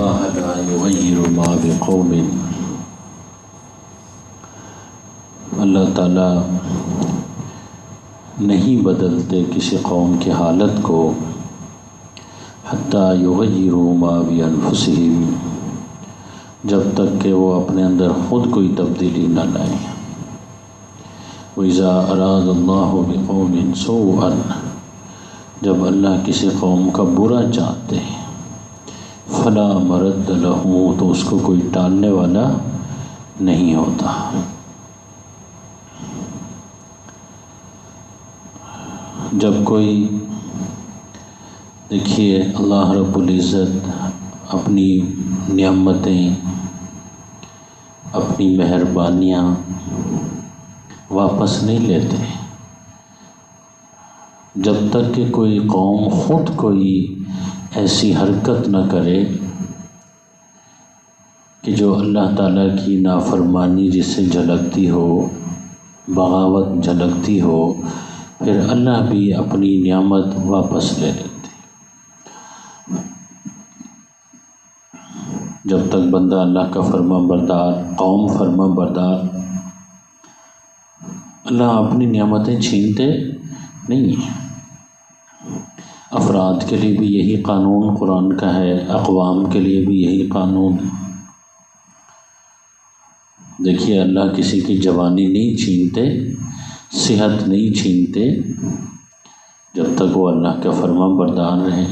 اللہ لا یغیر ما بقوم، اللہ تعالیٰ نہیں بدلتے کسی قوم کی حالت کو حتیٰ یغیروا ما بانفسہم، جب تک کہ وہ اپنے اندر خود کوئی تبدیلی نہ لائیں۔ وَإِذَا أَرَادَ اللَّهُ بِقَوْمٍ سُوءًا، جب اللہ کسی قوم کا برا چاہتے ہیں، فَلَا مَرَدَّ لَهُ، تو اس کو کوئی ٹالنے والا نہیں ہوتا۔ جب کوئی دیکھیے اللہ رب العزت اپنی نعمتیں، اپنی مہربانیاں واپس نہیں لیتے جب تک کہ کوئی قوم خود کوئی ایسی حرکت نہ کرے کہ جو اللہ تعالیٰ کی نافرمانی جس سے جھلکتی ہو، بغاوت جھلکتی ہو، پھر اللہ بھی اپنی نعمت واپس لے لیتے۔ جب تک بندہ اللہ کا فرما بردار، قوم فرما بردار، اللہ اپنی نعمتیں چھینتے نہیں ہیں۔ افراد کے لیے بھی یہی قانون قرآن کا ہے، اقوام کے لیے بھی یہی قانون ہے۔ دیکھیے اللہ کسی کی جوانی نہیں چھینتے، صحت نہیں چھینتے، جب تک وہ اللہ کا فرما بردار رہے،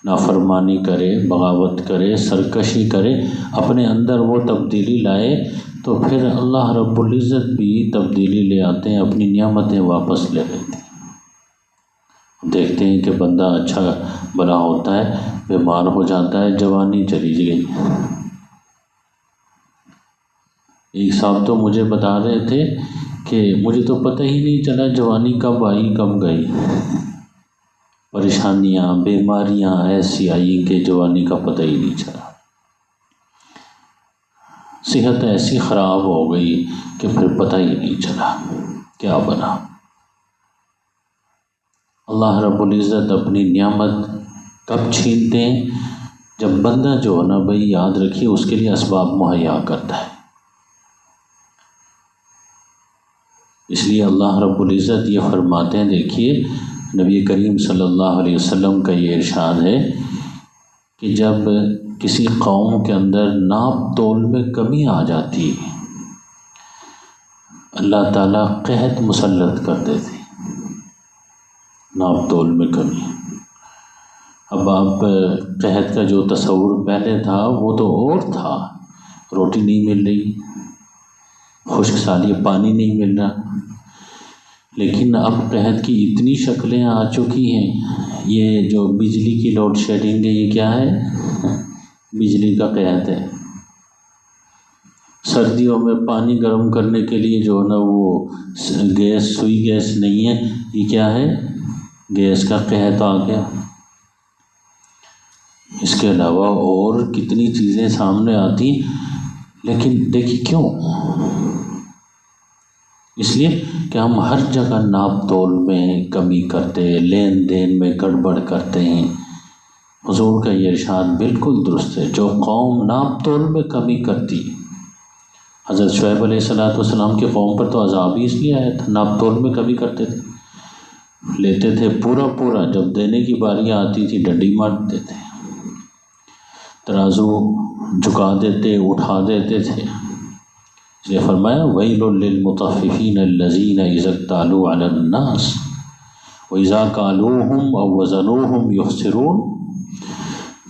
نافرمانی کرے، بغاوت کرے، سرکشی کرے، اپنے اندر وہ تبدیلی لائے، تو پھر اللہ رب العزت بھی تبدیلی لے آتے ہیں، اپنی نعمتیں واپس لے لیتے ہیں۔ دیکھتے ہیں کہ بندہ اچھا بھلا ہوتا ہے، بیمار ہو جاتا ہے، جوانی چلی گئی۔ ایک صاحب تو مجھے بتا رہے تھے کہ مجھے تو پتہ ہی نہیں چلا جوانی کب آئی کب گئی، پریشانیاں بیماریاں ایسی آئی کہ جوانی کا پتہ ہی نہیں چلا، صحت ایسی خراب ہو گئی کہ پھر پتہ ہی نہیں چلا کیا بنا۔ اللہ رب العزت اپنی نعمت کب چھینتے ہیں؟ جب بندہ جو ہے نا بھائی، یاد رکھیے، اس کے لیے اسباب مہیا کرتا ہے۔ اس لیے اللہ رب العزت یہ فرماتے ہیں، دیکھیے نبی کریم صلی اللہ علیہ وسلم کا یہ ارشاد ہے کہ جب کسی قوم کے اندر ناپ تول میں کمی آ جاتی، اللہ تعالیٰ قحط مسلط کرتے تھے۔ ناپ تول میں کمی، اب آپ قحط کا جو تصور پہلے تھا وہ تو اور تھا، روٹی نہیں مل رہی، خشک سالی پانی نہیں مل رہا، لیکن اب قحط کی اتنی شکلیں آ چکی ہیں۔ یہ جو بجلی کی لوڈ شیڈنگ ہے، یہ کیا ہے؟ بجلی کا قحط ہے۔ سردیوں میں پانی گرم کرنے کے لیے جو ہے نا وہ گیس، سوئی گیس نہیں ہے، یہ کیا ہے؟ گیس کا قحط آ گیا۔ اس کے علاوہ اور کتنی چیزیں سامنے آتی، لیکن دیکھیے کیوں؟ اس لیے کہ ہم ہر جگہ ناپ تول میں کمی کرتے، لین دین میں گڑبڑ کرتے ہیں۔ حضور کا یہ ارشاد بالکل درست ہے، جو قوم ناپ تول میں کمی کرتی، حضرت شعیب علیہ السلام کی قوم پر تو عذاب ہی اس لیے آیا تھا، ناپ تول میں کمی کرتے تھے، لیتے تھے پورا پورا، جب دینے کی باری آتی تھی ڈنڈی مار دیتے تھے، ترازو جھکا دیتے، اٹھا دیتے تھے۔ اس لیے فرمایا وَيْلٌ لِّلْمُطَفِّفِينَ الَّذِينَ إِذَا اكْتَالُوا عَلَى النَّاسِ وَإِذَا كَالُوهُمْ أَوْ وَّزَنُوهُمْ يُخْسِرُونَ،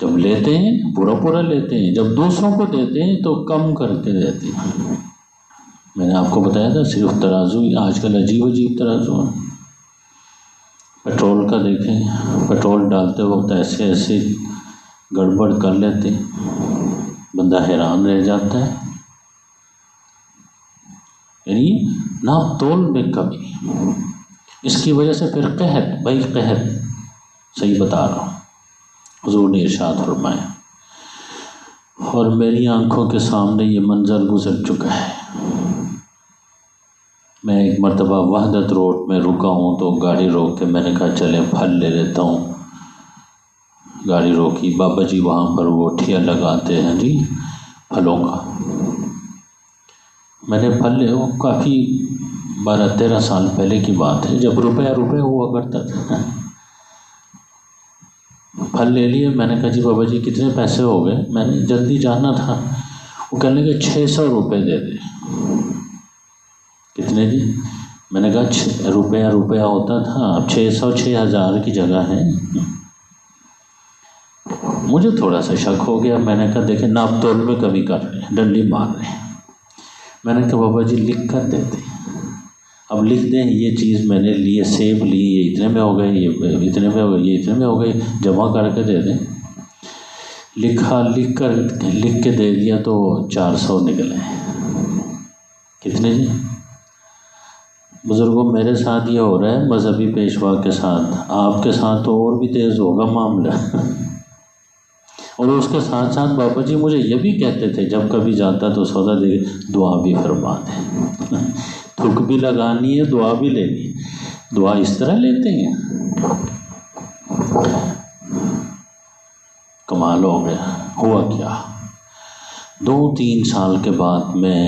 جب لیتے ہیں پورا پورا لیتے ہیں، جب دوسروں کو دیتے ہیں تو کم کر کے دیتے ہیں۔ میں نے آپ کو بتایا تھا صرف ترازو، آج کل عجیب عجیب ترازو ہیں۔ پیٹرول کا دیکھیں، پیٹرول ڈالتے وقت ایسے ایسے گڑبڑ کر لیتے ہیں، بندہ حیران رہ جاتا ہے۔ یعنی ناپ تول میں کمی، اس کی وجہ سے پھر قحط، بھائی قحط صحیح بتا رہا ہوں، حضور نے ارشاد فرمایا، اور میری آنکھوں کے سامنے یہ منظر گزر چکا ہے۔ میں ایک مرتبہ وحدت روڈ میں رکا ہوں تو گاڑی روک کے میں نے کہا چلیں پھل لے لیتا ہوں، گاڑی روکی، بابا جی وہاں پر وہ ٹھیا لگاتے ہیں جی پھلوں کا۔ میں نے پھل لے، وہ کافی 12-13 سال پہلے کی بات ہے، جب روپے ہوا کرتا تھا۔ پھل لے لیے، میں نے کہا جی بابا جی کتنے پیسے ہو گئے، میں نے جلدی جانا تھا۔ وہ کہنے لگے 600 روپے دے دے۔ کتنے جی؟ میں نے کہا روپیہ ہوتا تھا، اب 600 6000 کی جگہ ہے۔ مجھے تھوڑا سا شک ہو گیا، میں نے کہا دیکھیں ناپ تول میں کمی کر رہے ہیں، ڈنڈی مار رہے ہیں۔ میں نے کہا بابا جی لکھ کر دیتے، اب لکھ دیں یہ چیز میں نے لی، سیب لی، یہ اتنے میں ہو گئے، یہ اتنے میں ہو گئے، یہ اتنے میں ہو گئے، جمع کر کے دے دیں۔ لکھ کے دے دیا تو 400 نکلے۔ کتنے جی؟ بزرگوں میرے ساتھ یہ ہو رہا ہے مذہبی پیشوا کے ساتھ، آپ کے ساتھ تو اور بھی تیز ہوگا معاملہ۔ اور اس کے ساتھ ساتھ بابا جی مجھے یہ بھی کہتے تھے جب کبھی جاتا تو سودا دے دعا بھی فرما دیں، تھوک بھی لگانی ہے، دعا بھی لینی ہے۔ دعا اس طرح لیتے ہیں، کمال ہو گیا۔ ہوا کیا، 2-3 سال کے بعد میں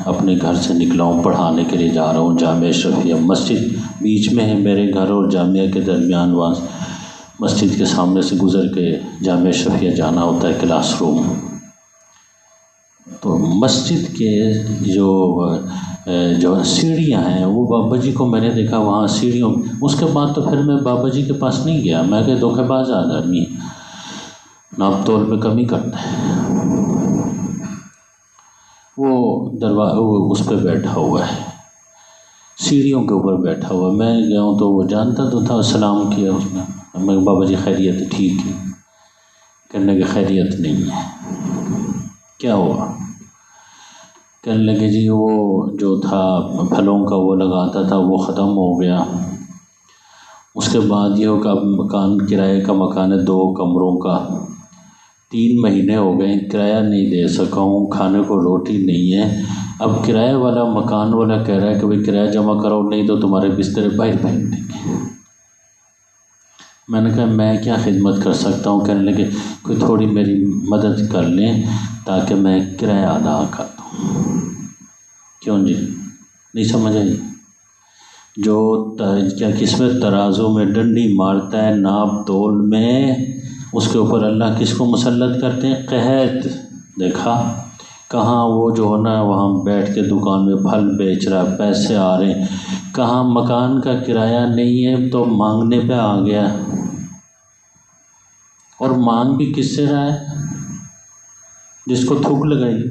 اپنے گھر سے نکلا ہوں، پڑھانے کے لیے جا رہا ہوں جامعہ اشرفیہ۔ مسجد بیچ میں ہے میرے گھر اور جامعہ کے درمیان، وہاں مسجد کے سامنے سے گزر کے جامعہ اشرفیہ جانا ہوتا ہے کلاس روم۔ تو مسجد کے جو سیڑھیاں ہیں وہ بابا جی کو میں نے دیکھا وہاں سیڑھیوں، اس کے بعد تو پھر میں بابا جی کے پاس نہیں گیا، میں کہ دھوکے باز آدمی ہے، ناپ تول پہ کمی کرتا ہے۔ وہ اس پہ بیٹھا ہوا ہے، سیڑھیوں کے اوپر بیٹھا ہوا ہے۔ میں گیا ہوں تو وہ جانتا تو تھا، سلام کیا اس نے، میں بابا جی خیریت ہے؟ ٹھیک ہے۔ کہنے کہ خیریت نہیں ہے۔ کیا ہوا؟ کہنے لگے جی وہ جو تھا پھلوں کا وہ لگاتا تھا وہ ختم ہو گیا، اس کے بعد یہ ہوگا مکان کرائے کا مکان ہے 2 کمروں کا، 3 مہینے ہو گئے کرایہ نہیں دے سکا ہوں، کھانے کو روٹی نہیں ہے۔ اب کرایہ والا مکان والا کہہ رہا ہے کہ بھئی کرایہ جمع کرو نہیں تو تمہارے بسترے باہر پھینک دیں گے۔ میں نے کہا میں کیا خدمت کر سکتا ہوں؟ کہنے لگے کوئی تھوڑی میری مدد کر لیں تاکہ میں کرایہ ادا کر دوں۔ کیوں جی؟ نہیں سمجھ آئی؟ جو کیا کس میں ترازو میں ڈنڈی مارتا ہے ناپ تول میں، اس کے اوپر اللہ کس کو مسلط کرتے ہیں؟ قحط۔ دیکھا کہاں وہ جو ہے نا وہاں بیٹھ کے دکان میں پھل بیچ رہا ہے، پیسے آ رہے ہیں، کہاں مکان کا کرایہ نہیں ہے تو مانگنے پہ آ گیا، اور مانگ بھی کس سے رہا ہے؟ جس کو تھوک لگائی،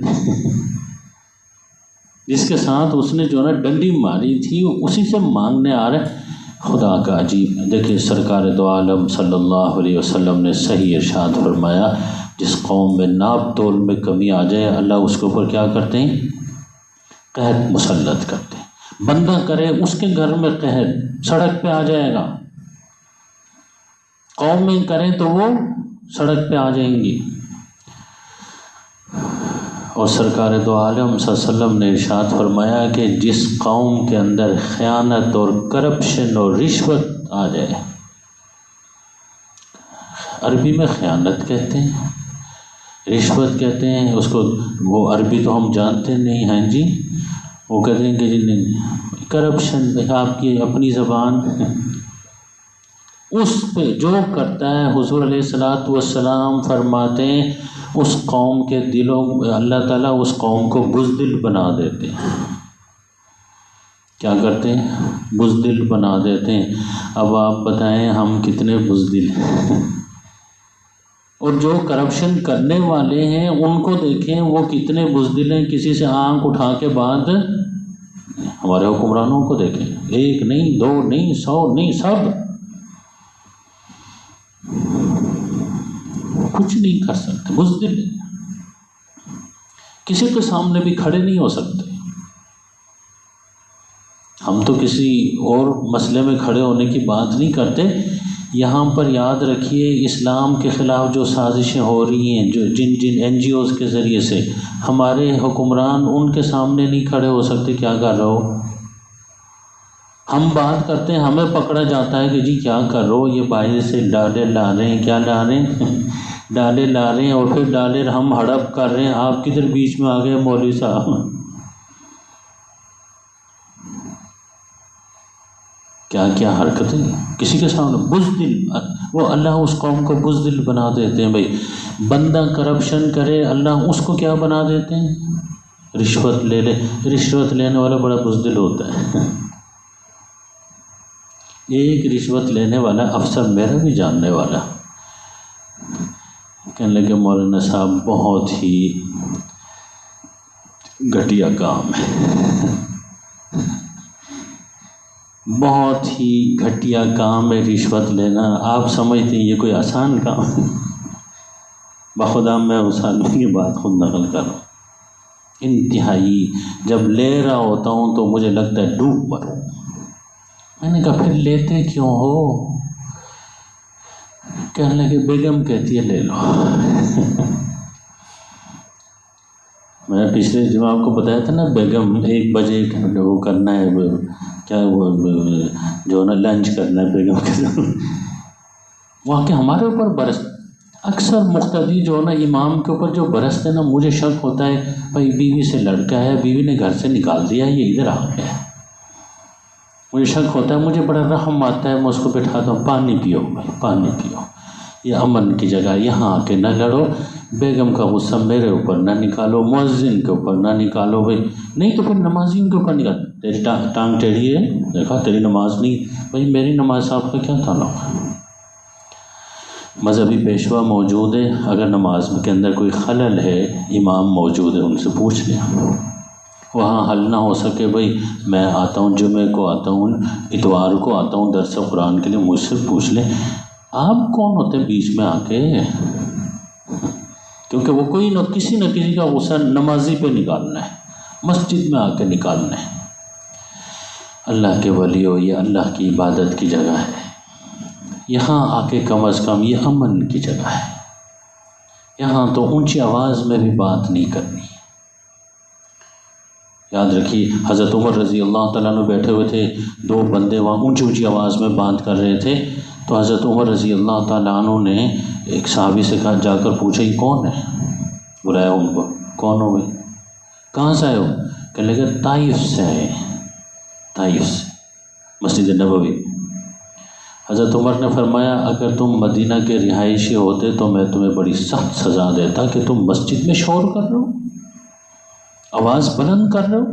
جس کے ساتھ اس نے جو ہے نا ڈنڈی ماری تھی اسی سے مانگنے آ رہے۔ خدا کا عجیب، دیکھیں سرکار دو عالم صلی اللہ علیہ وسلم نے صحیح ارشاد فرمایا، جس قوم میں ناپ تول میں کمی آ جائے اللہ اس کے اوپر کیا کرتے ہیں؟ قحط مسلط کرتے ہیں۔ بندہ کرے اس کے گھر میں قحط، سڑک پہ آ جائے گا، قومیں کریں تو وہ سڑک پہ آ جائیں گی۔ اور سرکار دو عالم صلی اللہ علیہ وسلم نے ارشاد فرمایا کہ جس قوم کے اندر خیانت اور کرپشن اور رشوت آ جائے، عربی میں خیانت کہتے ہیں، رشوت کہتے ہیں اس کو، وہ عربی تو ہم جانتے نہیں ہیں جی، وہ کہتے ہیں کہ جی نہیں کرپشن، آپ کی اپنی زبان، اس پہ جو کرتا ہے حضور علیہ الصلوۃ والسلام فرماتے ہیں اس قوم کے دلوں، اللہ تعالیٰ اس قوم کو بزدل بنا دیتے ہیں۔ کیا کرتے ہیں؟ بزدل بنا دیتے ہیں۔ اب آپ بتائیں ہم کتنے بزدل ہیں؟ اور جو کرپشن کرنے والے ہیں ان کو دیکھیں وہ کتنے بزدل ہیں، کسی سے آنکھ اٹھا کے بعد ہمارے حکمرانوں کو دیکھیں، 1 نہیں 2 نہیں 100 نہیں، سب کچھ نہیں کر سکتے، بزدل، کسی کے سامنے بھی کھڑے نہیں ہو سکتے۔ ہم تو کسی اور مسئلے میں کھڑے ہونے کی بات نہیں کرتے، یہاں پر یاد رکھیے اسلام کے خلاف جو سازشیں ہو رہی ہیں، جو جن NGOs کے ذریعے سے، ہمارے حکمران ان کے سامنے نہیں کھڑے ہو سکتے، کیا کر رہے ہو؟ ہم بات کرتے ہیں ہمیں پکڑا جاتا ہے کہ جی کیا کر رہے ہو، یہ باہر سے ڈالے لا رہے ہیں، کیا لا رہے ہیں ڈالے لا رہے ہیں، اور پھر ڈالے ہم ہڑپ کر رہے ہیں، آپ کدھر بیچ میں آ گئے مولوی صاحب۔ کیا کیا حرکتیں کسی کے سامنے بزدل، وہ اللہ اس قوم کو بزدل بنا دیتے ہیں۔ بھائی بندہ کرپشن کرے، اللہ اس کو کیا بنا دیتے ہیں، رشوت لے لے، رشوت لینے والا بڑا بزدل ہوتا ہے۔ ایک رشوت لینے والا افسر میرا بھی جاننے والا کہنے لگے مولانا صاحب بہت ہی گھٹیا کام ہے، بہت ہی گھٹیا کام ہے رشوت لینا، آپ سمجھتے ہیں یہ کوئی آسان کام ہے؟ بخدا میں اس آدمی کی بات خود نقل کر رہا ہوں، انتہائی جب لے رہا ہوتا ہوں تو مجھے لگتا ہے ڈوب مروں۔ میں نے کہا پھر لیتے کیوں ہو؟ کہنے لگے بیگم کہتی ہے لے لو۔ میں نے پچھلے جب آپ کو بتایا تھا نا، بیگم 1 بجے وہ کرنا ہے، کیا وہ جو نا لنچ کرنا ہے بیگم کے ساتھ، واقعہ ہمارے اوپر برس اکثر مقتدی جو نا امام کے اوپر جو برستے نا، مجھے شک ہوتا ہے بھائی بیوی سے لڑکا ہے، بیوی نے گھر سے نکال دیا، یہ ادھر آ گیا ہے، مجھے شک ہوتا ہے، مجھے بڑا رحم آتا ہے، میں اس کو بٹھاتا ہوں پانی پیو بھائی پانی پیو، یہ امن کی جگہ، یہاں آ کے نہ لڑو، بیگم کا غصہ میرے اوپر نہ نکالو، مؤذن کے اوپر نہ نکالو، بھائی نہیں تو پھر نمازیوں کے اوپر نکال، تیری ٹانگ ٹیڑھی ہے، دیکھا تیری نماز نہیں، بھائی میری نماز آپ کا کیا تعلق ہے؟ مذہبی پیشوا موجود ہے، اگر نماز کے اندر کوئی خلل ہے، امام موجود ہے، ان سے پوچھ لیں، وہاں حل نہ ہو سکے بھائی میں آتا ہوں، جمعے کو آتا ہوں، اتوار کو آتا ہوں درس قرآن کے لیے، مجھ سے پوچھ لیں، آپ کون ہوتے بیچ میں آ کے؟ کیونکہ وہ کوئی نہ کسی کا غصہ نمازی پہ نکالنا ہے، مسجد میں آ کے نکالنا ہے۔ اللہ کے ولی ہو، یہ اللہ کی عبادت کی جگہ ہے، یہاں آ کے کم از کم یہ امن کی جگہ ہے، یہاں تو اونچی آواز میں بھی بات نہیں کرنی۔ یاد رکھیے حضرت عمر رضی اللہ تعالیٰ عنہ بیٹھے ہوئے تھے، 2 بندے وہاں اونچی اونچی آواز میں بات کر رہے تھے، تو حضرت عمر رضی اللہ تعالیٰ عنہ نے ایک صحابی سے کہا، جا کر پوچھا یہ کون ہے؟ بلایا ان کو، کون ہو بھائی؟ کہاں سے آئے ہو؟ کہنے لگے طائف سے آئے، طائف سے، مسجد نبوی۔ حضرت عمر نے فرمایا اگر تم مدینہ کے رہائشی ہوتے تو میں تمہیں بڑی سخت سزا دیتا کہ تم مسجد میں شور کر رہے ہو، آواز بلند کر رہے ہو،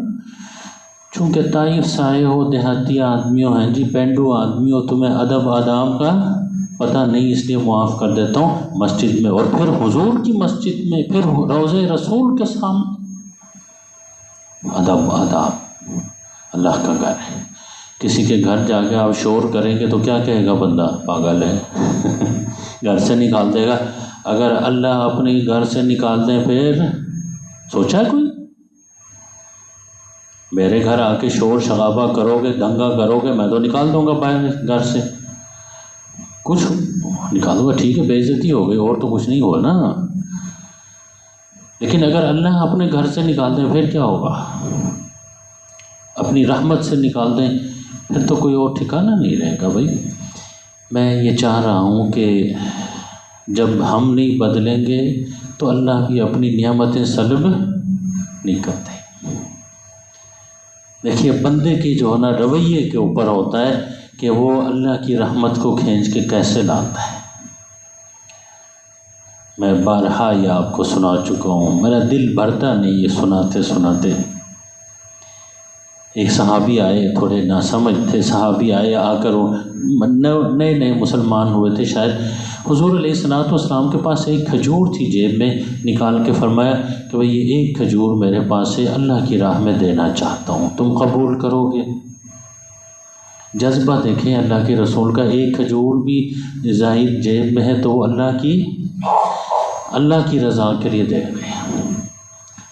چونکہ طائف سے آئے ہو، دیہاتی آدمیوں ہیں جی، پینڈو آدمی ہو، تمہیں ادب آداب کا پتہ نہیں، اس لیے معاف کر دیتا ہوں مسجد میں، اور پھر حضور کی مسجد میں، پھر روضہ رسول کے سامنے، ادب آداب، اللہ کا گھر ہے۔ کسی کے گھر جا کے آپ شور کریں گے تو کیا کہے گا بندہ، پاگل ہے، گھر سے نکال دے گا۔ اگر اللہ اپنے گھر سے نکال دیں پھر سوچا ہے کوئی؟ میرے گھر آ کے شور شغابہ کرو گے، دنگا کرو گے، میں تو نکال دوں گا باہر گھر سے، کچھ نکالوں گا، ٹھیک ہے بے عزتی ہو گئی اور تو کچھ نہیں ہوا نا، لیکن اگر اللہ اپنے گھر سے نکال دیں پھر کیا ہوگا؟ اپنی رحمت سے نکال دیں پھر تو کوئی اور ٹھکانہ نہیں رہے گا۔ بھائی میں یہ چاہ رہا ہوں کہ جب ہم نہیں بدلیں گے تو اللہ بھی اپنی نعمتیں سلب نہیں کرتے۔ دیکھیے بندے کی جو ہے نا رویے کے اوپر ہوتا ہے کہ وہ اللہ کی رحمت کو کھینچ کے کیسے لاتا ہے۔ میں بارہا یہ آپ کو سنا چکا ہوں، میرا دل بھرتا نہیں یہ سناتے سناتے۔ ایک صحابی آئے، تھوڑے ناسمجھ تھے صحابی، آئے آ کر نئے نئے مسلمان ہوئے تھے شاید، حضور علیہ السلام کے پاس ایک کھجور تھی جیب میں، نکال کے فرمایا کہ بھئی یہ ایک کھجور میرے پاس ہے، اللہ کی راہ میں دینا چاہتا ہوں، تم قبول کرو گے؟ جذبہ دیکھیں اللہ کے رسول کا، ایک کھجور بھی زاہد جیب میں ہے تو وہ اللہ کی رضا کے لیے دے رہے ہیں۔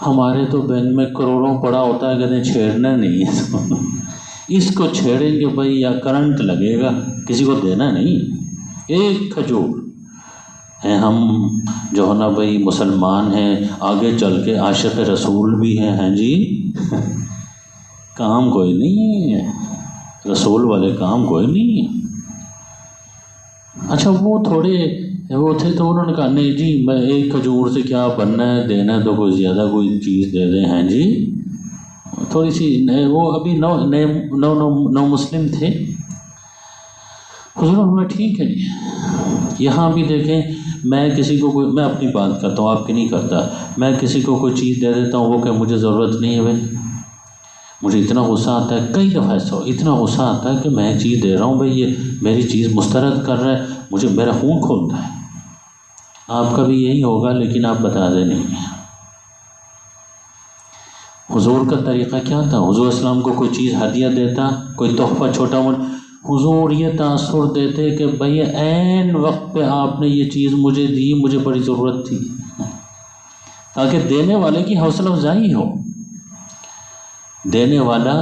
ہمارے تو بینک میں کروڑوں پڑا ہوتا ہے، کہتے ہیں چھیڑنا نہیں ہے، اس کو چھیڑیں گے بھائی یا کرنٹ لگے گا، کسی کو دینا نہیں۔ ایک کھجور ہیں ہم جو ہے نا بھائی مسلمان ہیں، آگے چل کے عاشق رسول بھی ہیں جی، کام کوئی نہیں ہے، رسول والے کام کوئی نہیں ہے۔ اچھا وہ تھوڑے وہ تھے تو انہوں نے کہا نہیں جی میں ایک کھجور سے کیا بننا ہے، دینا ہے تو کوئی زیادہ کوئی چیز دے دیں۔ ہیں جی تھوڑی سی وہ ابھی نو مسلم تھے۔ حضور ہمیں ٹھیک ہے جی، یہاں بھی دیکھیں میں کسی کو کوئی، میں اپنی بات کرتا ہوں آپ کی نہیں کرتا، میں کسی کو کوئی چیز دے دیتا ہوں وہ کہ مجھے ضرورت نہیں ہے بھائی، مجھے اتنا غصہ آتا ہے، کئی دفعہ ایسا اتنا غصہ آتا ہے کہ میں چیز دے رہا ہوں بھائی یہ میری چیز مسترد کر رہا ہے، مجھے میرا خون کھولتا ہے۔ آپ کا بھی یہی ہوگا لیکن آپ بتا دیں نہیں۔ حضور کا طریقہ کیا تھا؟ حضور اسلام کو کوئی چیز ہدیہ دیتا، کوئی تحفہ چھوٹا موٹا، حضور یہ تاثر دیتے کہ بھئی عین وقت پہ آپ نے یہ چیز مجھے دی، مجھے بڑی ضرورت تھی، تاکہ دینے والے کی حوصلہ افزائی ہو، دینے والا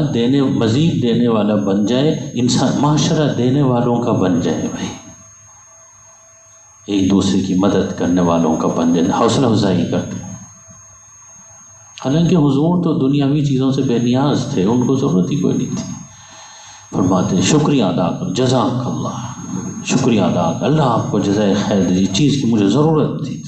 مزید دینے والا بن جائے، انسان معاشرہ دینے والوں کا بن جائے بھائی، ایک دوسرے کی مدد کرنے والوں کا بن جائے، حوصلہ افزائی کرتے۔ حالانکہ حضور تو دنیاوی چیزوں سے بے نیاز تھے، ان کو ضرورت ہی کوئی نہیں تھی۔ فرماتے شکریہ ادا کر، جزاک اللہ، شکریہ ادا کر، اللہ آپ کو جزائے خیر دے، چیز کی مجھے ضرورت تھی۔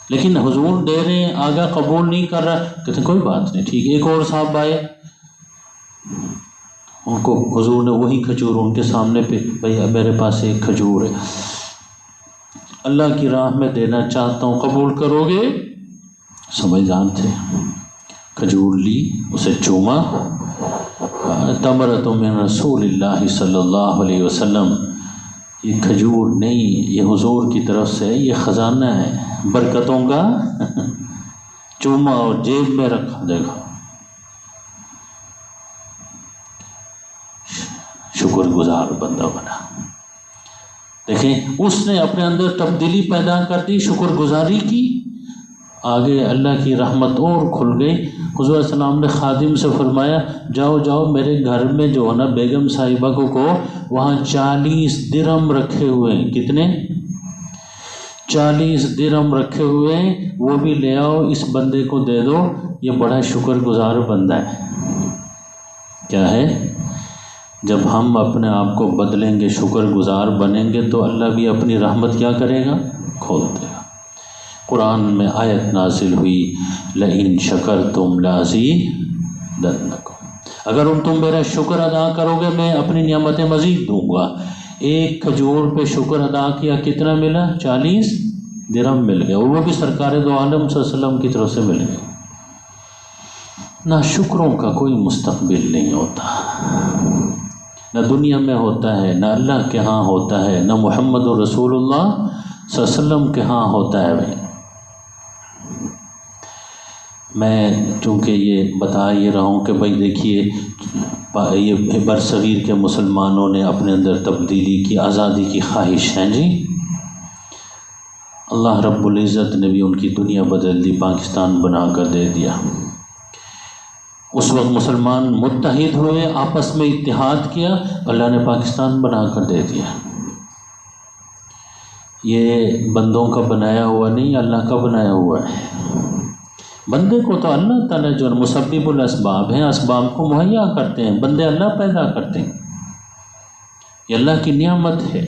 لیکن حضور دے رہے ہیں، آگا قبول نہیں کر رہا، کہتے کوئی بات نہیں ٹھیک ہے۔ ایک اور صاحب آئے، ان کو حضور نے وہی کھجور ان کے سامنے پہ، بھئی میرے پاس ایک کھجور ہے، اللہ کی راہ میں دینا چاہتا ہوں، قبول کرو گے؟ سمجھدار تھے، کھجور لی، اسے چوما، تمرۃ من رسول اللہ صلی اللہ علیہ وسلم، یہ کھجور نہیں، یہ حضور کی طرف سے یہ خزانہ ہے برکتوں کا، چوما اور جیب میں رکھا، دیکھو شکر گزار بندہ بنا۔ دیکھیں اس نے اپنے اندر تبدیلی پیدا کر دی، شکر گزاری کی، آگے اللہ کی رحمت اور کھل گئی۔ حضور علیہ السلام نے خادم سے فرمایا جاؤ میرے گھر میں جو ہے نا بیگم صاحبہ کو وہاں 40 درہم رکھے ہوئے ہیں، کتنے؟ 40 درہم رکھے ہوئے ہیں، وہ بھی لے آؤ، اس بندے کو دے دو، یہ بڑا شکر گزار بندہ ہے۔ کیا ہے؟ جب ہم اپنے آپ کو بدلیں گے، شکر گزار بنیں گے تو اللہ بھی اپنی رحمت کیا کرے گا؟ کھول دے گا۔ قرآن میں آیت نازل ہوئی لئن شکرتم لازیدنکم، اگر تم میرا شکر ادا کرو گے میں اپنی نعمتیں مزید دوں گا۔ ایک کھجور پہ شکر ادا کیا، کتنا ملا؟ 40 درہم مل گیا، اور وہ بھی سرکار دو عالم صلی اللہ علیہ وسلم کی طرف سے مل گئے۔ نہ شکروں کا کوئی مستقبل نہیں ہوتا، نہ دنیا میں ہوتا ہے، نہ اللہ کے ہاں ہوتا ہے، نہ محمد رسول اللہ صلی اللہ علیہ وسلم کے ہاں ہوتا ہے بھائی۔ میں چونکہ یہ بتا یہ رہا ہوں کہ بھائی دیکھیے یہ برصغیر کے مسلمانوں نے اپنے اندر تبدیلی کی، آزادی کی خواہش ہے جی، اللہ رب العزت نے بھی ان کی دنیا بدل دی، پاکستان بنا کر دے دیا۔ اس وقت مسلمان متحد ہوئے، آپس میں اتحاد کیا، اللہ نے پاکستان بنا کر دے دیا۔ یہ بندوں کا بنایا ہوا نہیں، اللہ کا بنایا ہوا ہے۔ بندے کو تو اللہ تعالیٰ جو مسبب الاسباب ہیں، اسباب کو مہیا کرتے ہیں، بندے اللہ پیدا کرتے ہیں، یہ اللہ کی نعمت ہے۔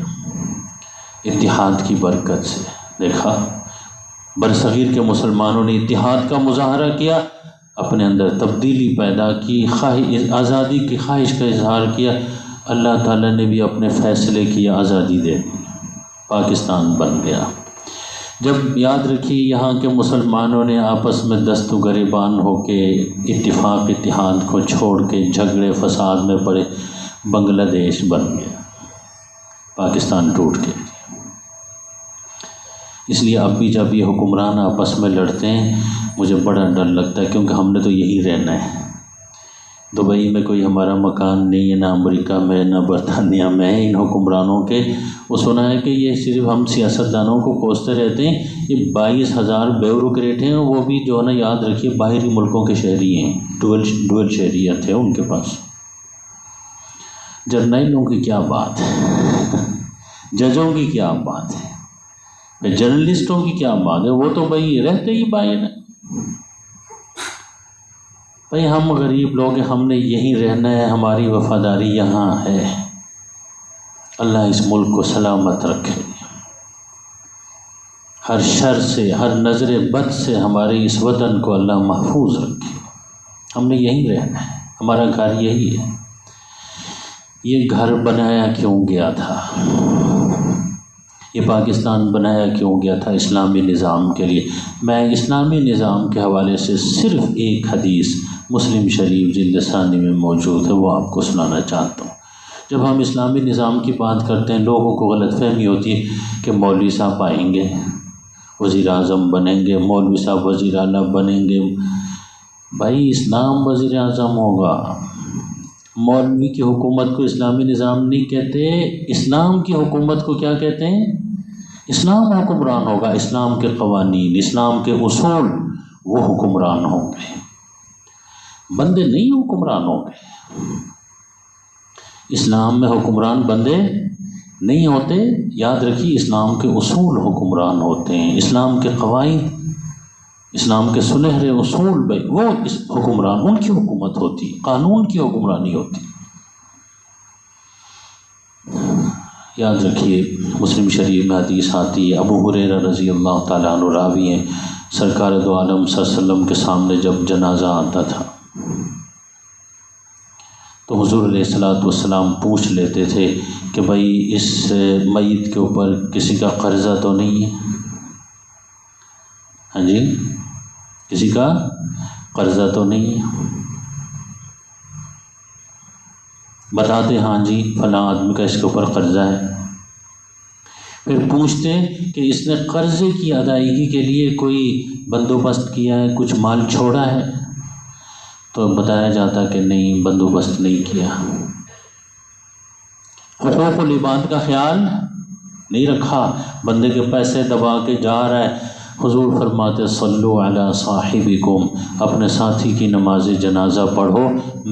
اتحاد کی برکت سے دیکھا برصغیر کے مسلمانوں نے اتحاد کا مظاہرہ کیا، اپنے اندر تبدیلی پیدا کی، آزادی کی خواہش کا اظہار کیا، اللہ تعالیٰ نے بھی اپنے فیصلے کی آزادی دے دی، پاکستان بن گیا۔ جب یاد رکھیے یہاں کے مسلمانوں نے آپس میں دست و گریبان ہو کے اتحاد کو چھوڑ کے جھگڑے فساد میں پڑے، بنگلہ دیش بن گیا، پاکستان ٹوٹ گیا۔ اس لیے اب بھی جب یہ حکمران آپس میں لڑتے ہیں مجھے بڑا ڈر لگتا ہے، کیونکہ ہم نے تو یہی رہنا ہے۔ دبئی میں کوئی ہمارا مکان نہیں ہے، نہ امریکہ میں، نہ برطانیہ میں، ان حکمرانوں کے وہ سنا ہے کہ یہ صرف ہم سیاستدانوں کو کوستے رہتے ہیں، یہ 22,000 بیوروکریٹ ہیں، وہ بھی جو ہے نا یاد رکھیے باہری ملکوں کے شہری ہیں، ڈوئل شہریت ہے ان کے پاس۔ جرنیلوں کی کیا بات ہے، ججوں کی کیا بات ہے، جرنلسٹوں کی کیا بات ہے، وہ تو بھائی رہتے ہی باہر ہیں۔ بھائی ہم غریب لوگ ہیں، ہم نے یہیں رہنا ہے، ہماری وفاداری یہاں ہے۔ اللہ اس ملک کو سلامت رکھے، ہر شر سے، ہر نظر بد سے ہمارے اس وطن کو اللہ محفوظ رکھے۔ ہم نے یہیں رہنا ہے، ہمارا گھر یہی ہے۔ یہ گھر بنایا کیوں گیا تھا؟ یہ پاکستان بنایا کیوں گیا تھا؟ اسلامی نظام کے لیے۔ میں اسلامی نظام کے حوالے سے صرف ایک حدیث مسلم شریف جلد ثانی میں موجود ہے، وہ آپ کو سنانا چاہتا ہوں۔ جب ہم اسلامی نظام کی بات کرتے ہیں، لوگوں کو غلط فہمی ہوتی ہے کہ مولوی صاحب آئیں گے، وزیر اعظم بنیں گے، مولوی صاحب وزیر اعلیٰ بنیں گے۔ بھائی اسلام وزیر اعظم ہوگا، مولوی کی حکومت کو اسلامی نظام نہیں کہتے، اسلام کی حکومت کو کیا کہتے ہیں؟ اسلام حکمران ہوگا، اسلام کے قوانین، اسلام کے اصول، وہ حکمران ہوں گے، بندے نہیں حکمران ہوں گے۔ اسلام میں حکمران بندے نہیں ہوتے، یاد رکھیے، اسلام کے اصول حکمران ہوتے ہیں، اسلام کے قواعد، اسلام کے سنہرے اصول، بھائی وہ اس حکمران، ان کی حکومت ہوتی، قانون کی حکمرانی ہوتی۔ یاد رکھیے، مسلم شریف میں حدیث آتی ہے، ابو ہریرہ رضی اللہ تعالیٰ عنہ راوی ہیں، سرکار دو عالم صلی اللہ علیہ وسلم کے سامنے جب جنازہ آتا تھا تو حضور علیہ السلام پوچھ لیتے تھے کہ بھائی اس میت کے اوپر کسی کا قرضہ تو نہیں ہے؟ ہاں جی، کسی کا قرضہ تو نہیں ہے؟ بتاتے ہاں جی فلاں آدمی کا اس کے اوپر قرضہ ہے۔ پھر پوچھتے کہ اس نے قرضے کی ادائیگی کے لیے کوئی بندوبست کیا ہے، کچھ مال چھوڑا ہے؟ تو بتایا جاتا کہ نہیں، بندوبست نہیں کیا، حقوق العباد کا خیال نہیں رکھا، بندے کے پیسے دبا کے جا رہا ہے۔ حضور فرماتے صلو علی صاحبکم، اپنے ساتھی کی نماز جنازہ پڑھو،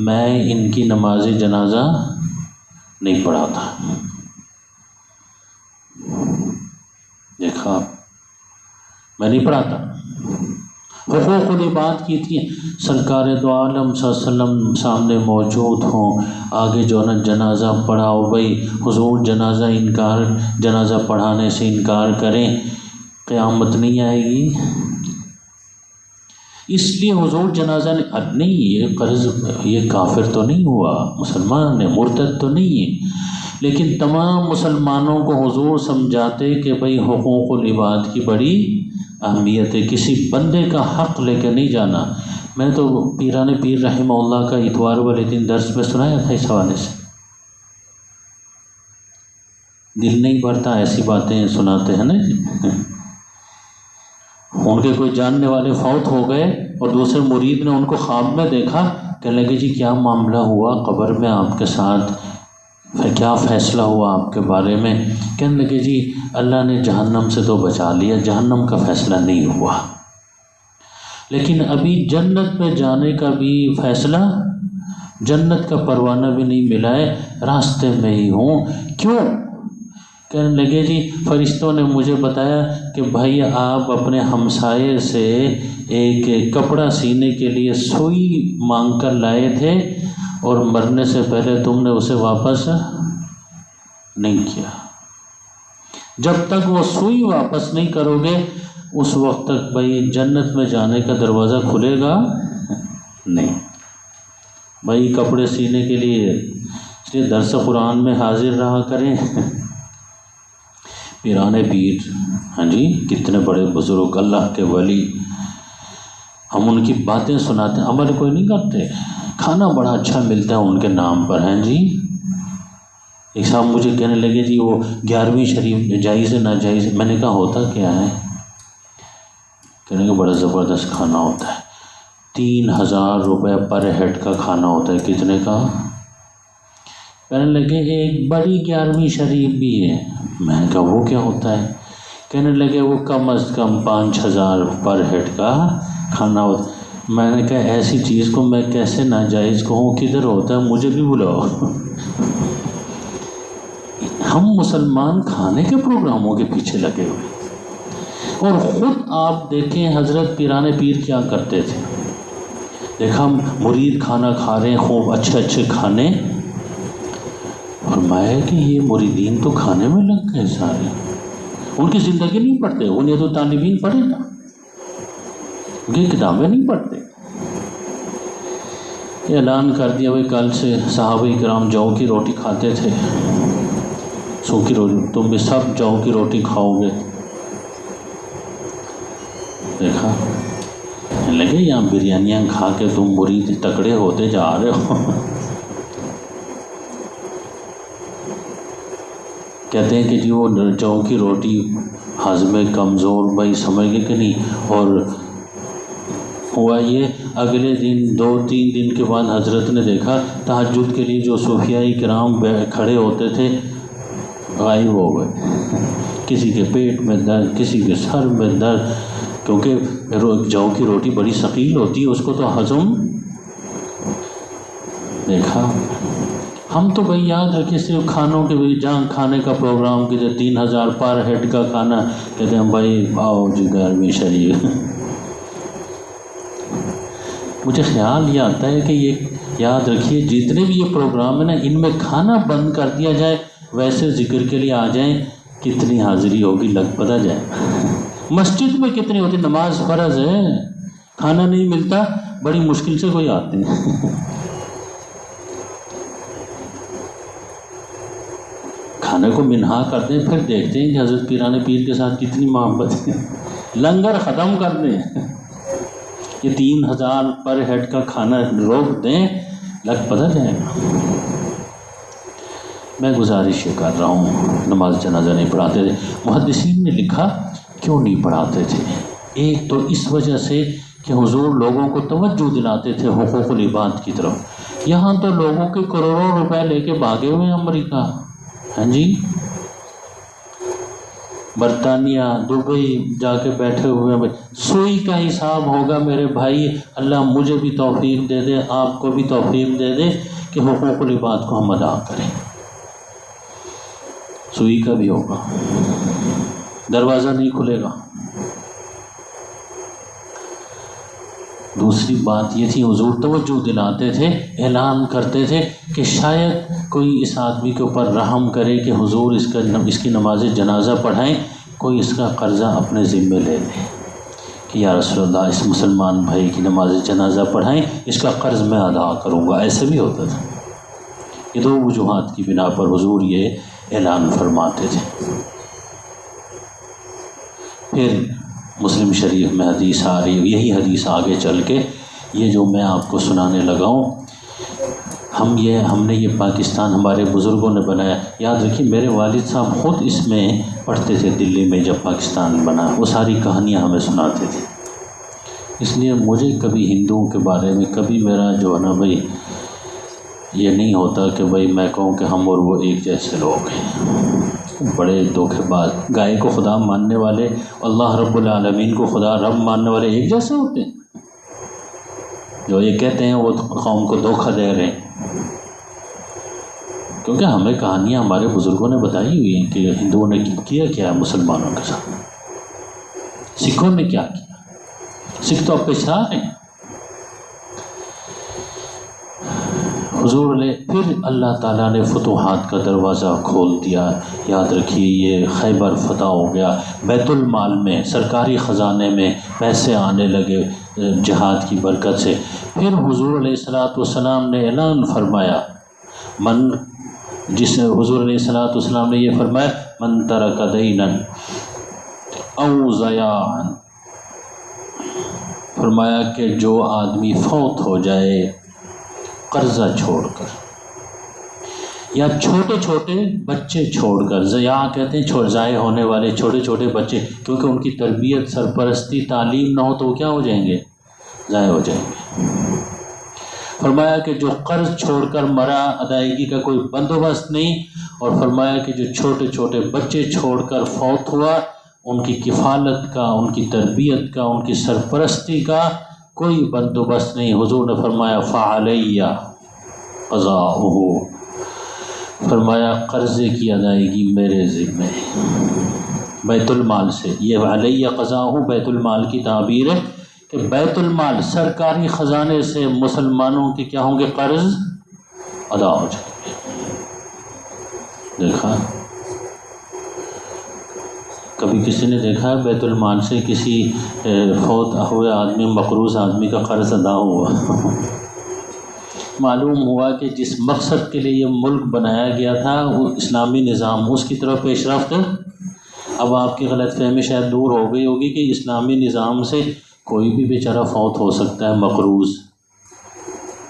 میں ان کی نماز جنازہ نہیں پڑھاتا۔ دیکھا، میں نہیں پڑھاتا۔ حقوق العباد کی تھی، سرکار دو عالم صلی اللہ علیہ وسلم سامنے موجود ہوں، آگے جو نا جنازہ پڑھاؤ، بھائی حضور جنازہ پڑھانے سے انکار کریں، قیامت نہیں آئے گی۔ اس لیے حضور جنازہ نہیں، یہ قرض، یہ کافر تو نہیں ہوا، مسلمان ہے، مرتد تو نہیں ہے، لیکن تمام مسلمانوں کو حضور سمجھاتے کہ بھئی حقوق العباد کی بڑی اہمیت ہے، کسی بندے کا حق لے کے نہیں جانا۔ میں نے تو پیران پیر رحمہ اللہ کا اتوار والے دن درس میں سنایا تھا، اس حوالے سے دل نہیں بھرتا، ایسی باتیں سناتے ہیں نا جی۔ ان کے کوئی جاننے والے فوت ہو گئے اور دوسرے مرید نے ان کو خواب میں دیکھا، کہنے لگے جی کیا معاملہ ہوا قبر میں آپ کے ساتھ، کیا فیصلہ ہوا آپ کے بارے میں؟ کہنے لگے جی اللہ نے جہنم سے تو بچا لیا، جہنم کا فیصلہ نہیں ہوا، لیکن ابھی جنت میں جانے کا بھی فیصلہ، جنت کا پروانہ بھی نہیں ملا ہے، راستے میں ہی ہوں۔ کیوں؟ کہنے لگے جی فرشتوں نے مجھے بتایا کہ بھائی آپ اپنے ہمسائے سے ایک کپڑا سینے کے لیے سوئی مانگ کر لائے تھے اور مرنے سے پہلے تم نے اسے واپس نہیں کیا۔ جب تک وہ سوئی واپس نہیں کرو گے اس وقت تک بھائی جنت میں جانے کا دروازہ کھلے گا نہیں۔ بھائی کپڑے سینے کے لیے اس لیے درس قرآن میں حاضر رہا کریں۔ پیران پیر، ہاں جی، کتنے بڑے بزرگ، اللہ کے ولی، ہم ان کی باتیں سناتے ہیں، عمل کوئی نہیں کرتے۔ کھانا بڑا اچھا ملتا ہے ان کے نام پر، ہیں جی۔ ایک صاحب مجھے کہنے لگے جی وہ 11ویں شریف جائز ہے ناجائز ہے؟ میں نے کہا ہوتا کیا ہے؟ کہنے کہ بڑا زبردست کھانا ہوتا ہے، 3000 روپے پر ہیڈ کا کھانا ہوتا ہے۔ کتنے کا؟ کہنے لگے ایک بڑی 11ویں شریف بھی ہے۔ میں نے کہا وہ کیا ہوتا ہے؟ کہنے لگے وہ کم از کم 5000 پر ہیڈ کا کھانا ہوتا ہے۔ میں نے کہا ایسی چیز کو میں کیسے ناجائز کہوں، کدھر ہوتا ہے، مجھے بھی بلاؤ۔ ہم مسلمان کھانے کے پروگراموں کے پیچھے لگے ہوئے، اور خود آپ دیکھیں حضرت پیران پیر کیا کرتے تھے، دیکھا مرید کھانا کھا رہے ہیں خوب اچھے اچھے کھانے، فرمایا کہ یہ مریدین تو کھانے میں لگ گئے سارے، ان کی زندگی نہیں پڑھتے، انہیں تو طالبین پڑھے نا، ان کی کتابیں نہیں پڑھتے۔ اعلان کر دیا بھائی کل سے صحابہ کرام جو کی روٹی کھاتے تھے، سوکھی روٹی، تم بھی سب جو کی روٹی کھاؤ گے۔ دیکھا لگے یہاں بریانیاں کھا کے تم مرید تکڑے ہوتے جا رہے ہو۔ کہتے ہیں کہ جی وہ جو کی روٹی ہضم کمزور، بھائی سمجھ گئے کہ نہیں، اور ہوا یہ اگلے دن 2-3 دن کے بعد حضرت نے دیکھا تہجد کے لیے جو صوفیاء کرام کھڑے ہوتے تھے غائب ہو گئے، کسی کے پیٹ میں درد، کسی کے سر میں درد، کیونکہ جو کی روٹی بڑی ثقیل ہوتی ہے، اس کو تو ہضم۔ دیکھا ہم تو بھائی یاد رکھے صرف کھانوں کے بھی، جہاں کھانے کا پروگرام کی 3000 پر ہیڈ کا کھانا، کہتے ہیں بھائی آؤ جی گھر میں شریف۔ مجھے خیال یہ آتا ہے کہ یہ یاد رکھیے جتنے بھی یہ پروگرام ہیں نا، ان میں کھانا بند کر دیا جائے، ویسے ذکر کے لیے آ جائیں، کتنی حاضری ہوگی لگ پتہ جائے۔ مسجد میں کتنی ہوتی، نماز فرض ہے، کھانا نہیں ملتا، بڑی مشکل سے کوئی آتے ہیں۔ کھانے کو منہا کرتے ہیں، پھر دیکھتے ہیں کہ حضرت پیران پیر کے ساتھ کتنی محبت ہے، لنگر ختم کر دیں، یہ 3000 پر ہیڈ کا کھانا روک دیں، لگ پتہ جائے گا۔ میں گزارش یہ کر رہا ہوں، نماز جنازہ نہیں پڑھاتے تھے، محدثین نے لکھا کیوں نہیں پڑھاتے تھے؟ ایک تو اس وجہ سے کہ حضور لوگوں کو توجہ دلاتے تھے حقوق العباد کی طرف۔ یہاں تو لوگوں کے کروڑوں روپے لے کے بھاگے ہوئے امریکہ، ہاں جی، برطانیہ، دبئی جا کے بیٹھے ہوئے ہیں، سوئی کا حساب ہوگا میرے بھائی۔ اللہ مجھے بھی توفیق دے دے، آپ کو بھی توفیق دے دے کہ حقوق العباد کو ہم ادا کریں۔ سوئی کا بھی ہوگا، دروازہ نہیں کھلے گا۔ دوسری بات یہ تھی، حضور توجہ دلاتے تھے، اعلان کرتے تھے کہ شاید کوئی اس آدمی کے اوپر رحم کرے کہ حضور اس کی نماز جنازہ پڑھائیں، کوئی اس کا قرضہ اپنے ذمے لے لے کہ یا رسول اللہ اس مسلمان بھائی کی نماز جنازہ پڑھائیں، اس کا قرض میں ادا کروں گا۔ ایسے بھی ہوتا تھا۔ یہ دو وجوہات کی بنا پر حضور یہ اعلان فرماتے تھے۔ پھر مسلم شریف میں حدیث آ رہی ہے، یہی حدیث آگے چل کے یہ جو میں آپ کو سنانے لگا ہوں، ہم نے یہ پاکستان ہمارے بزرگوں نے بنایا۔ یاد رکھیے میرے والد صاحب خود اس میں پڑھتے تھے، دلی میں جب پاکستان بنا، وہ ساری کہانیاں ہمیں سناتے تھے۔ اس لیے مجھے کبھی ہندوؤں کے بارے میں کبھی میرا جو ہے نا بھائی یہ نہیں ہوتا کہ بھائی میں کہوں کہ ہم اور وہ ایک جیسے لوگ ہیں۔ بڑے دھوکے باز، گائے کو خدا ماننے والے، اللہ رب العالمین کو خدا رب ماننے والے ایک جیسے ہوتے ہیں؟ جو یہ کہتے ہیں وہ قوم کو دھوکہ دے رہے ہیں، کیونکہ ہمیں کہانیاں ہمارے بزرگوں نے بتائی ہوئی ہیں کہ ہندوؤں نے کیا کیا مسلمانوں کے ساتھ، سکھوں نے کیا کیا، سکھ تو اب پچھا رہے ہیں۔ حضور نے پھر اللہ تعالیٰ نے فتوحات کا دروازہ کھول دیا۔ یاد رکھیے یہ خیبر فتح ہو گیا، بیت المال میں سرکاری خزانے میں پیسے آنے لگے جہاد کی برکت سے۔ پھر حضور علیہ السلام نے اعلان فرمایا، حضور علیہ السلام نے یہ فرمایا، من ترک دینا او ضیاعا، فرمایا کہ جو آدمی فوت ہو جائے قرضہ چھوڑ کر یا چھوٹے چھوٹے بچے چھوڑ کر، ضیاع کہتے ہیں ضائع ہونے والے چھوٹے چھوٹے بچے، کیونکہ ان کی تربیت، سرپرستی، تعلیم نہ ہو تو وہ کیا ہو جائیں گے؟ ضائع ہو جائیں گے۔ فرمایا کہ جو قرض چھوڑ کر مرا، ادائیگی کا کوئی بندوبست نہیں، اور فرمایا کہ جو چھوٹے چھوٹے بچے چھوڑ کر فوت ہوا، ان کی کفالت کا، ان کی تربیت کا، ان کی سرپرستی کا کوئی بندوبست نہیں۔ حضور نے فرمایا فعلیہ قضاؤہ، فرمایا قرضے کی ادائیگی میرے ذمہ ہے، بیت المال سے۔ یہ علیہ قضاؤہ بیت المال کی تعبیر ہے کہ بیت المال سرکاری خزانے سے مسلمانوں کے کیا ہوں گے؟ قرض ادا ہو جائیں گے۔ دیکھا کبھی کسی نے دیکھا ہے بیت المال سے کسی فوت ہوئے آدمی، مقروض آدمی کا قرض ادا ہوا؟ معلوم ہوا کہ جس مقصد کے لیے یہ ملک بنایا گیا تھا وہ اسلامی نظام، اس کی طرف پیش رفت۔ اب آپ کی غلط فہمی شاید دور ہو گئی ہوگی کہ اسلامی نظام سے کوئی بھی بیچارہ فوت ہو سکتا ہے مقروض،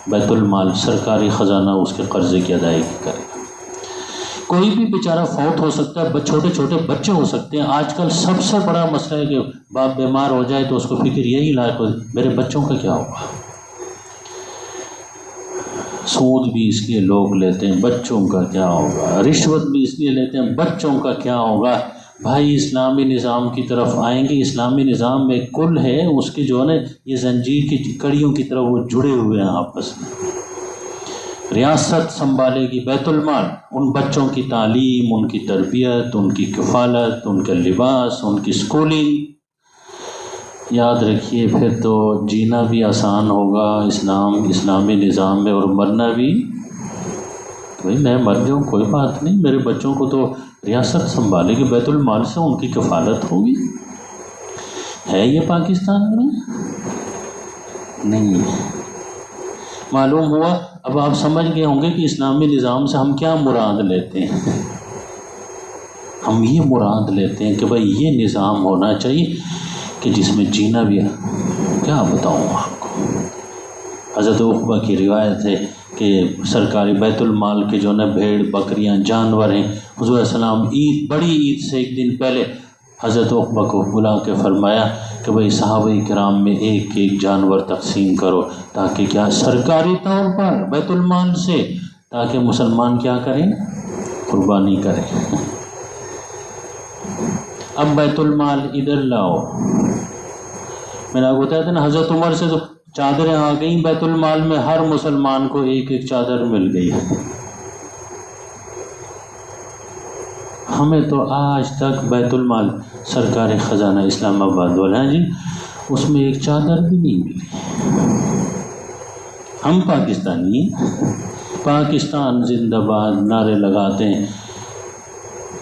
بیت المال سرکاری خزانہ اس کے قرضے کی ادائیگی کرے گا۔ کوئی بھی بیچارہ فوت ہو سکتا ہے، چھوٹے چھوٹے بچے ہو سکتے ہیں۔ آج کل سب سے بڑا مسئلہ ہے کہ باپ بیمار ہو جائے تو اس کو فکر یہی لاحق ہو میرے بچوں کا کیا ہوگا۔ سود بھی اس لیے لوگ لیتے ہیں بچوں کا کیا ہوگا، رشوت بھی اس لیے لیتے ہیں بچوں کا کیا ہوگا۔ بھائی اسلامی نظام کی طرف آئیں گے، اسلامی نظام میں کل ہے، اس کی جو ہے نا یہ زنجیر کی کڑیوں کی طرف وہ جڑے ہوئے ہیں آپس میں۔ ریاست سنبھالے گی بیت المال، ان بچوں کی تعلیم، ان کی تربیت، ان کی کفالت، ان کا لباس، ان کی سکولنگ۔ یاد رکھیے پھر تو جینا بھی آسان ہوگا اسلامی نظام میں، اور مرنا بھی۔ بھائی میں مر جاؤں کوئی بات نہیں، میرے بچوں کو تو ریاست سنبھالے گی بیت المال سے، ان کی کفالت ہوگی۔ ہے یہ پاکستان میں؟ نہیں۔ معلوم ہوا اب آپ سمجھ گئے ہوں گے کہ اسلامی نظام سے ہم کیا مراد لیتے ہیں۔ ہم یہ مراد لیتے ہیں کہ بھائی یہ نظام ہونا چاہیے کہ جس میں جینا بھی ہے۔ کیا بتاؤں آپ کو، حضرت عقبہ کی روایت ہے کہ سرکاری بیت المال کے جو نا بھیڑ بکریاں جانور ہیں، حضور علیہ السلام بڑی عید سے ایک دن پہلے حضرت عقبہ کو بلا کے فرمایا کہ بھئی صحابہ کرام میں ایک ایک جانور تقسیم کرو، تاکہ کیا سرکاری طور پر بیت المال سے، تاکہ مسلمان کیا کریں؟ قربانی کریں۔ اب بیت المال ادھر لاؤ، میں نے آپ کو بتایا تھا نا حضرت عمر سے تو چادریں آ گئیں بیت المال میں، ہر مسلمان کو ایک ایک چادر مل گئی۔ ہمیں تو آج تک بیت المال سرکاری خزانہ اسلام آباد والا ہے جی، اس میں ایک چادر بھی نہیں ملی۔ ہم پاکستانی پاکستان زندہ باد نعرے لگاتے ہیں،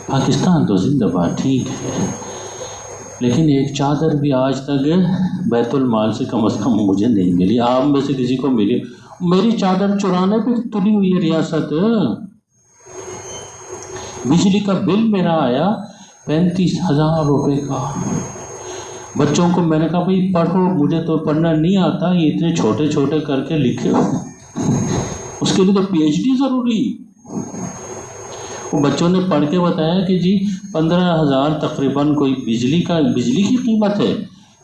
پاکستان تو زندہ باد ٹھیک ہے، لیکن ایک چادر بھی آج تک بیت المال سے کم از کم مجھے نہیں ملی۔ آپ میں سے کسی کو ملی؟ میری چادر چرانے پہ تلی ہوئی ہے ریاست۔ بجلی کا بل میرا آیا 35,000 روپے کا۔ بچوں کو میں نے کہا بھائی پڑھو، مجھے تو پڑھنا نہیں آتا، یہ اتنے چھوٹے چھوٹے کر کے لکھے ہو، اس کے لیے تو PhD ضروری۔ وہ بچوں نے پڑھ کے بتایا کہ جی 15,000 تقریباً کوئی بجلی کی قیمت ہے،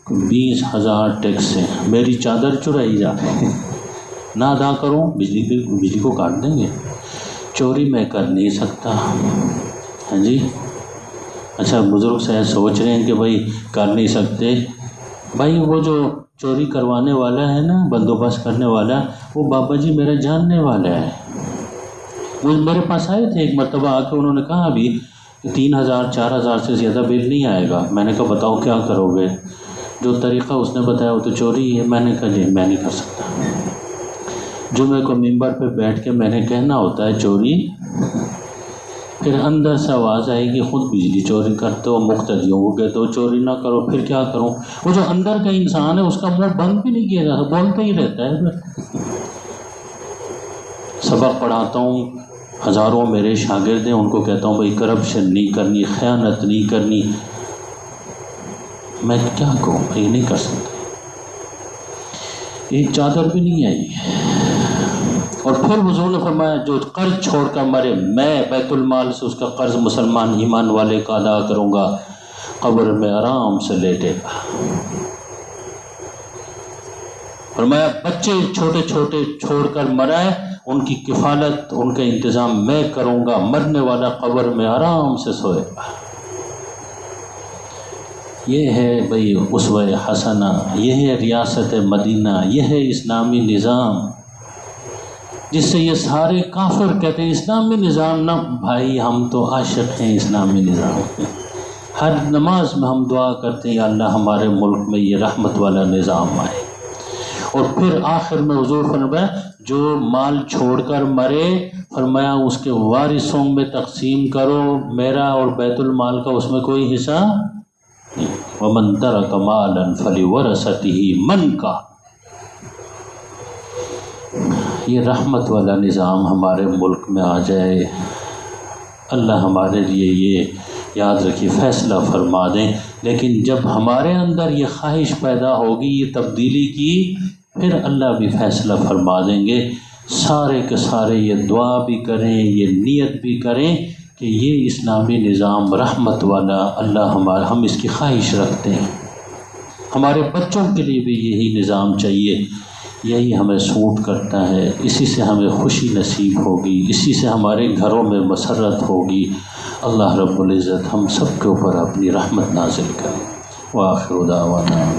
20,000 ٹیکس ہے، میری چادر چرائی جا رہی ہے، نہ ادا کروں بجلی کو کاٹ دیں گے۔ چوری میں کر نہیں سکتا، ہاں جی۔ اچھا بزرگ صاحب سوچ رہے ہیں کہ بھائی کر نہیں سکتے، بھائی وہ جو چوری کروانے والا ہے نا، بندوبست کرنے والا، وہ بابا جی میرا جاننے والا ہے۔ وہ میرے پاس آئے تھے ایک مرتبہ آ کے، انہوں نے کہا ابھی 3,000 4,000 سے زیادہ بل نہیں آئے گا۔ میں نے کہا بتاؤ کیا کرو گے؟ جو طریقہ اس نے بتایا وہ تو چوری ہے۔ میں نے کہا جی میں نہیں کر سکتا۔ جمعے کو ممبر پہ بیٹھ کے میں نے کہنا ہوتا ہے چوری، پھر اندر سے آواز آئے گی خود بجلی چوری کرتے ہو، مقتدیوں کو کہتے ہو چوری نہ کرو، پھر کیا کروں؟ وہ جو اندر کا انسان ہے اس کا منہ بند بھی نہیں کیا جاتا، بولتا ہی رہتا ہے۔ پھر سبق پڑھاتا ہوں، ہزاروں میرے شاگرد ہیں، ان کو کہتا ہوں بھائی کرپشن نہیں کرنی، خیانت نہیں کرنی۔ میں کیا کروں؟ یہ نہیں کر سکتا۔ ایک چادر بھی نہیں آئی۔ اور پھر حضور نے فرمایا جو قرض چھوڑ کر مرے، میں بیت المال سے اس کا قرض مسلمان ایمان والے کا ادا کروں گا، قبر میں آرام سے لیٹے گا۔ فرمایا بچے چھوٹے چھوٹے چھوڑ کر مرا ہے، ان کی کفالت، ان کا انتظام میں کروں گا، مرنے والا قبر میں آرام سے سوئے گا۔ یہ ہے بھئی اسوہ حسنہ، یہ ہے ریاست مدینہ، یہ ہے اسلامی نظام، جس سے یہ سارے کافر کہتے ہیں اسلامی نظام نہ۔ بھائی ہم تو عاشق ہیں اسلامی نظام، ہر نماز میں ہم دعا کرتے ہیں یا اللہ ہمارے ملک میں یہ رحمت والا نظام آئے۔ اور پھر آخر میں حضور فرمایا جو مال چھوڑ کر مرے فرمایا اس کے وارثوں میں تقسیم کرو، میرا اور بیت المال کا اس میں کوئی حصہ نہیں۔ وَمَن تَرَكَ مَالًا فَلِوَرَثَتِهِ مَن کا۔ یہ رحمت والا نظام ہمارے ملک میں آ جائے، اللہ ہمارے لیے یہ یاد رکھیے فیصلہ فرما دیں۔ لیکن جب ہمارے اندر یہ خواہش پیدا ہوگی یہ تبدیلی کی، پھر اللہ بھی فیصلہ فرما دیں گے۔ سارے کے سارے یہ دعا بھی کریں، یہ نیت بھی کریں کہ یہ اسلامی نظام رحمت والا اللہ ہم اس کی خواہش رکھتے ہیں۔ ہمارے بچوں کے لیے بھی یہی نظام چاہیے، یہی ہمیں سوٹ کرتا ہے، اسی سے ہمیں خوشی نصیب ہوگی، اسی سے ہمارے گھروں میں مسرت ہوگی۔ اللہ رب العزت ہم سب کے اوپر اپنی رحمت نازل کرے۔ وآخر دعوانا